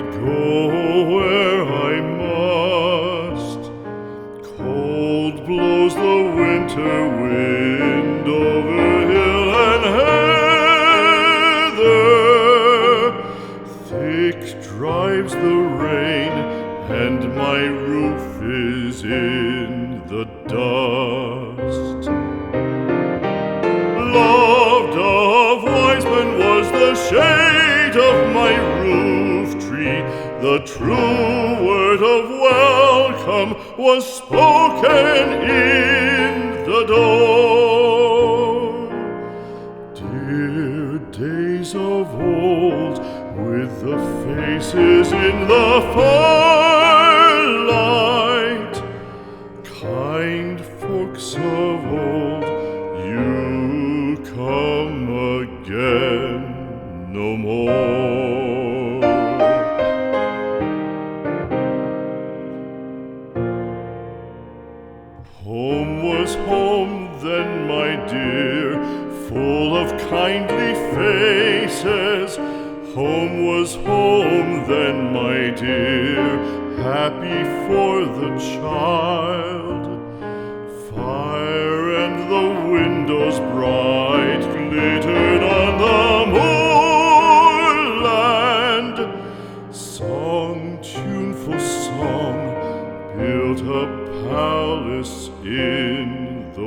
go where I must. Cold blows the winter wind over hill and heather. Thick drives the rain, and my roof is in the dust. Loved of wise men was the shade of my roof tree. The true word of welcome was spoken in the door. Dear days of old, with the faces in the firelight, kind folks of old, you come again no more. Home was home then, my dear, full of kindly faces. Home was home then, my dear, happy for the child.